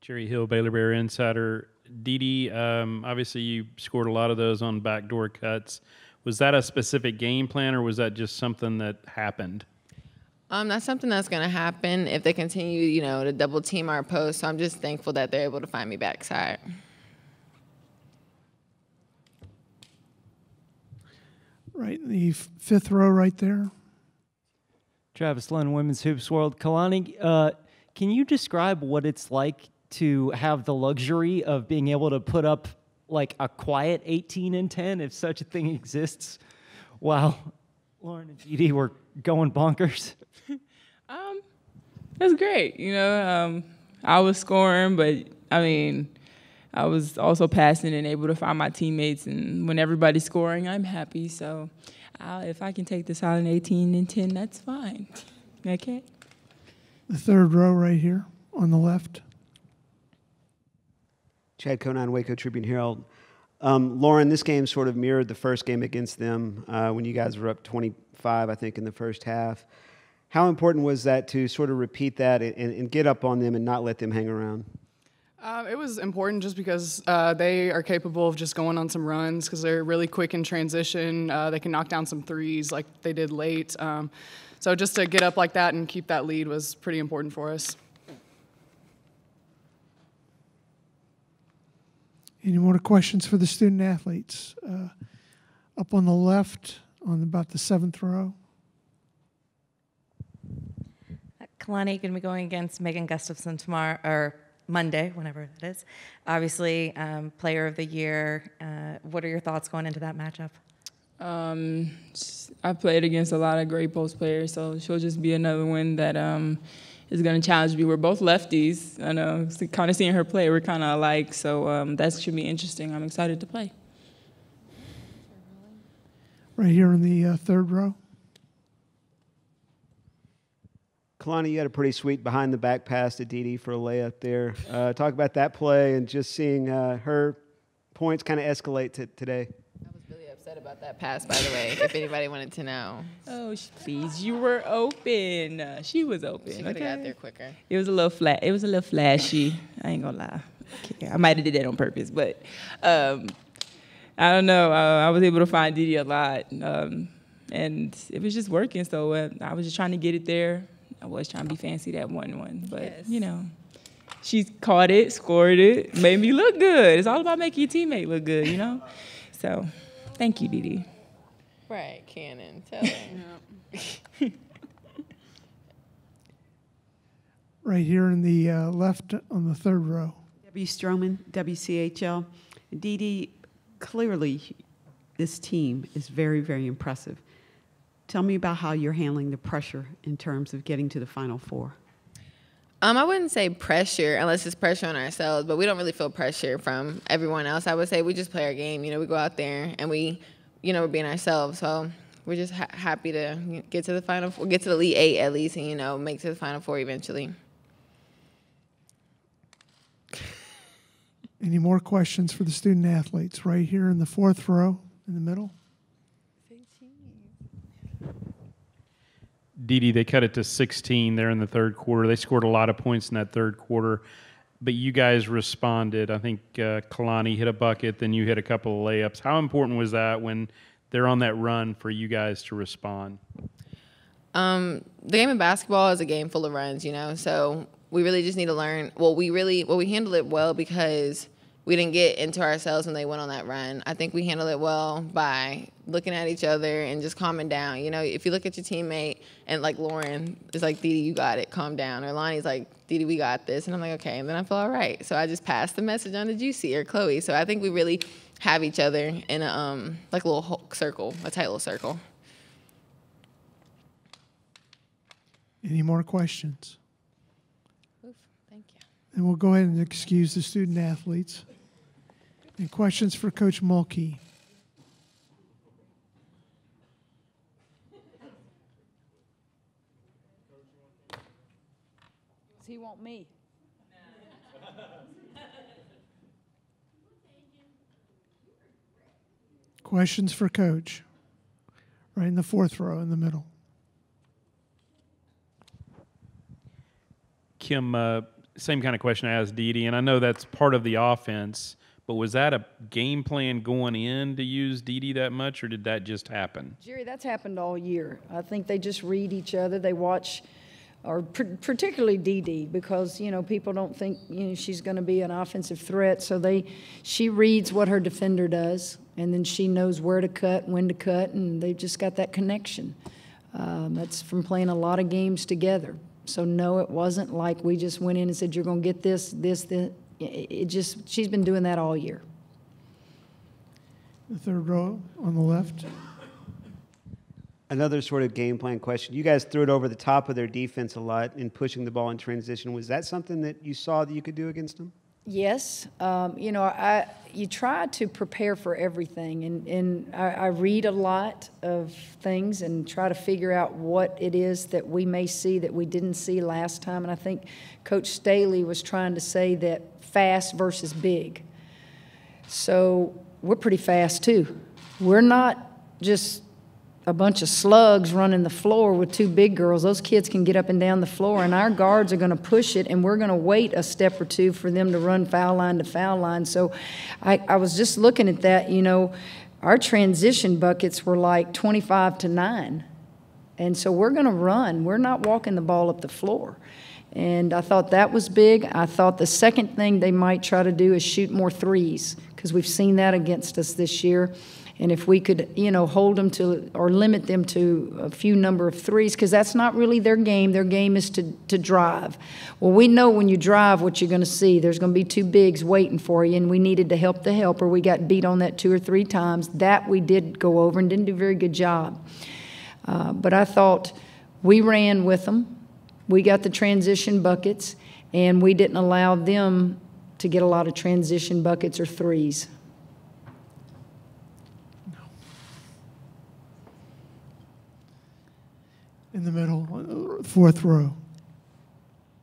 Jerry Hill, Baylor Bear Insider. Dee, obviously you scored a lot of those on backdoor cuts. Was that a specific game plan, or was that just something that happened? That's something that's going to happen if they continue, to double team our post. So I'm just thankful that they're able to find me backside. Right in the fifth row right there. Travis Lund, Women's Hoops World. Kalani, can you describe what it's like to have the luxury of being able to put up like a quiet 18 and 10, if such a thing exists, while Lauren and Dee were going bonkers? That's great. I was scoring, but I was also passing and able to find my teammates. And when everybody's scoring, I'm happy. So if I can take the solid 18 and 10, that's fine. Okay. The third row right here on the left. Chad Conan, Waco Tribune Herald. Lauren, this game sort of mirrored the first game against them when you guys were up 25, I think, in the first half. How important was that to sort of repeat that and get up on them and not let them hang around? It was important just because they are capable of just going on some runs because they're really quick in transition. They can knock down some threes like they did late. So just to get up like that and keep that lead was pretty important for us. Any more questions for the student athletes? Up on the left, on about the seventh row. Kalani going to be going against Megan Gustafson tomorrow, or Monday, whenever that is. Obviously, Player of the Year. What are your thoughts going into that matchup? I played against a lot of great post players, so she'll just be another one that is going to challenge me. We're both lefties. I know, kind of seeing her play, we're kind of alike, so that should be interesting. I'm excited to play. Right here in the third row. Kalani, you had a pretty sweet behind-the-back pass to Dee for a layup there. Talk about that play and just seeing her points kind of escalate today. I was really upset about that pass, by the way, if anybody wanted to know. Oh, please, you were open. She was open. She could have got there quicker. It was a little flat. It was a little flashy. I ain't gonna lie. Okay, I might have did that on purpose, but I don't know. I was able to find Dee a lot, and it was just working. So I was just trying to get it there. I was trying to be fancy that 1-1, but yes. She caught it, scored it, made me look good. It's all about making your teammate look good, So, thank you, Dee. Right, Cannon, tell him. Right here in the left on the third row. W. Stroman, WCHL. Dee, clearly this team is very, very impressive. Tell me about how you're handling the pressure in terms of getting to the Final Four. I wouldn't say pressure unless it's pressure on ourselves, but we don't really feel pressure from everyone else. I would say we just play our game. We go out there and we're being ourselves. So we're just happy to get to the Final Four, get to the Elite Eight at least, and, make it to the Final Four eventually. Any more questions for the student athletes? Right here in the fourth row in the middle. Dee, they cut it to 16 there in the third quarter. They scored a lot of points in that third quarter, but you guys responded. I think Kalani hit a bucket, then you hit a couple of layups. How important was that when they're on that run for you guys to respond? The game of basketball is a game full of runs, so we really just need to learn. We handled it well because we didn't get into ourselves when they went on that run. I think we handled it well by looking at each other and just calming down. If you look at your teammate and like Lauren is like, Dee, you got it, calm down. Or Lonnie's like, Dee, we got this. And I'm like, okay. And then I feel all right. So I just passed the message on to Juicy or Chloe. So I think we really have each other in a like a little circle, a tight little circle. Any more questions? Oof, thank you. And we'll go ahead and excuse the student athletes. Any questions for Coach Mulkey? He want me. Questions for Coach? Right in the fourth row in the middle. Kim, same kind of question I asked Dee Dee, and I know that's part of the offense, but was that a game plan going in to use Dee Dee that much, or did that just happen? Jerry, that's happened all year. I think they just read each other. They watch, or particularly Dee Dee, because, you know, people don't think, you know, she's going to be an offensive threat. So she reads what her defender does, and then she knows where to cut, when to cut, and they've just got that connection. That's from playing a lot of games together. So no, it wasn't like we just went in and said, you're going to get this. She's been doing that all year. The third row on the left. Another sort of game plan question. You guys threw it over the top of their defense a lot in pushing the ball in transition. Was that something that you saw that you could do against them? Yes. You know, you try to prepare for everything, and I read a lot of things and try to figure out what it is that we may see that we didn't see last time. And I think Coach Staley was trying to say that fast versus big. So we're pretty fast, too. We're not just a bunch of slugs running the floor with two big girls. Those kids can get up and down the floor, and our guards are going to push it, and we're going to wait a step or two for them to run foul line to foul line. So I was just looking at that. You know, our transition buckets were like 25-9, and so we're going to run. We're not walking the ball up the floor. And I thought that was big. I thought the second thing they might try to do is shoot more threes, because we've seen that against us this year. And if we could, you know, hold them to or limit them to a few number of threes, because that's not really their game. Their game is to drive. Well, we know when you drive what you're going to see. There's going to be two bigs waiting for you, and we needed to help the helper. We got beat on that 2 or 3 times. That we did go over and didn't do a very good job. But I thought we ran with them. We got the transition buckets, and we didn't allow them to get a lot of transition buckets or threes. In the middle, fourth row.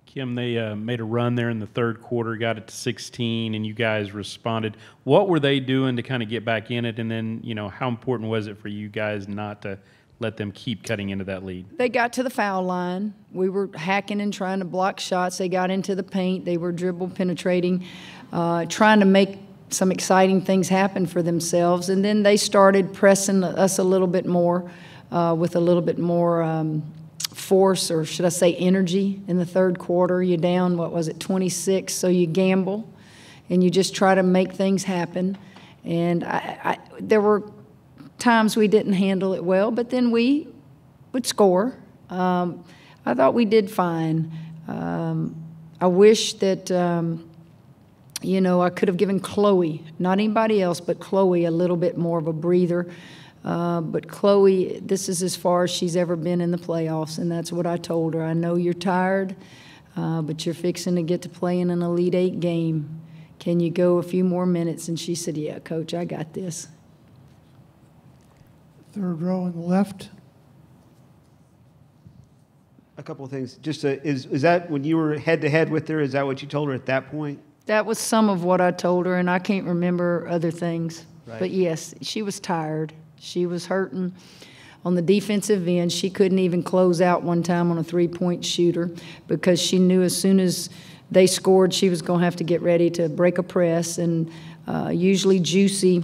Kim, they made a run there in the third quarter, got it to 16, and you guys responded. What were they doing to kind of get back in it? And then, you know, how important was it for you guys not to let them keep cutting into that lead? They got to the foul line. We were hacking and trying to block shots. They got into the paint. They were dribble penetrating, trying to make some exciting things happen for themselves. And then they started pressing us a little bit more. With a little bit more force, or should I say energy, in the third quarter. You're down, 26, so you gamble, and you just try to make things happen. And there were times we didn't handle it well, but then we would score. I thought we did fine. I wish that, you know, I could have given Chloe, not anybody else, but Chloe a little bit more of a breather. But Chloe, this is as far as she's ever been in the playoffs, and that's what I told her. I know you're tired, but you're fixing to get to play in an Elite Eight game. Can you go a few more minutes? And she said, yeah, Coach, I got this. Third row on the left. A couple of things. Just is that when you were head-to-head with her, is that what you told her at that point? That was some of what I told her, and I can't remember other things. Right. But, yes, she was tired. She was hurting on the defensive end. She couldn't even close out one time on a three-point shooter because she knew as soon as they scored, she was going to have to get ready to break a press. And usually Juicy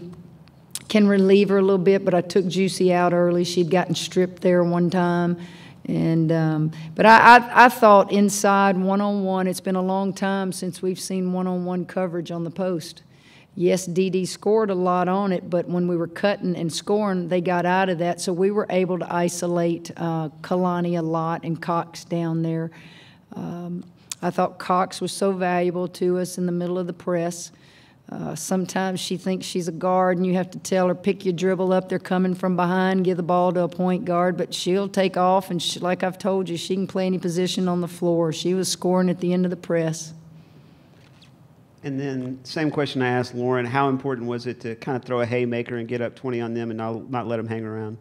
can relieve her a little bit, but I took Juicy out early. She'd gotten stripped there one time. And but I thought inside one-on-one, it's been a long time since we've seen one-on-one coverage on the post. Yes, Dee Dee scored a lot on it, but when we were cutting and scoring, they got out of that. So we were able to isolate Kalani a lot and Cox down there. I thought Cox was so valuable to us in the middle of the press. Sometimes she thinks she's a guard, and you have to tell her, pick your dribble up. They're coming from behind, give the ball to a point guard. But she'll take off, and like I've told you, she can play any position on the floor. She was scoring at the end of the press. And then same question I asked Lauren, how important was it to kind of throw a haymaker and get up 20 on them and not let them hang around?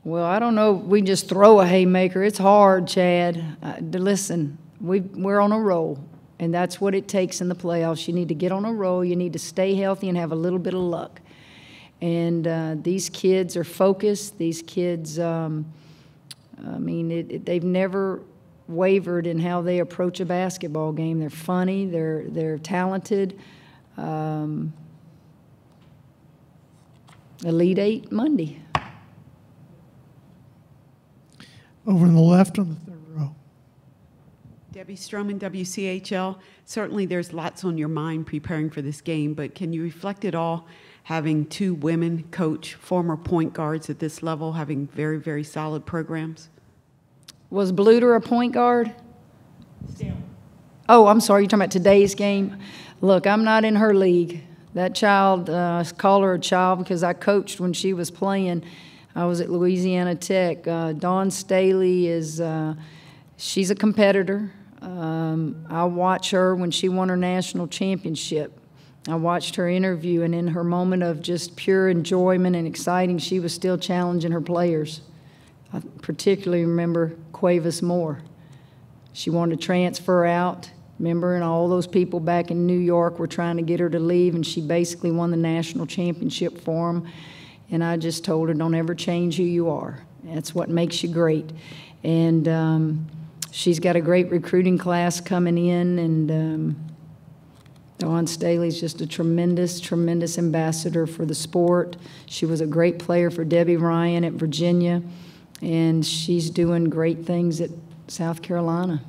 Well, I don't know. We just throw a haymaker. It's hard, Chad. Listen, we're on a roll, and that's what it takes in the playoffs. You need to get on a roll. You need to stay healthy and have a little bit of luck. And these kids are focused. These kids, they've never wavered in how they approach a basketball game. They're funny. They're talented. Elite Eight Monday. Over on the left on the third row. Debbie Stroman, WCHL. Certainly there's lots on your mind preparing for this game, but can you reflect at all having two women coach former point guards at this level, having very, very solid programs? Was Bluter a point guard? Oh, I'm sorry. You're talking about today's game? Look, I'm not in her league. That child, I call her a child because I coached when she was playing. I was at Louisiana Tech. Dawn Staley is, she's a competitor. I watch her when she won her national championship. I watched her interview, and in her moment of just pure enjoyment and exciting, she was still challenging her players. I particularly remember Cuevas Moore. She wanted to transfer out. Remember, and all those people back in New York were trying to get her to leave, and she basically won the national championship for them. And I just told her, don't ever change who you are. That's what makes you great. And she's got a great recruiting class coming in, and Dawn Staley's just a tremendous, tremendous ambassador for the sport. She was a great player for Debbie Ryan at Virginia, and she's doing great things at South Carolina.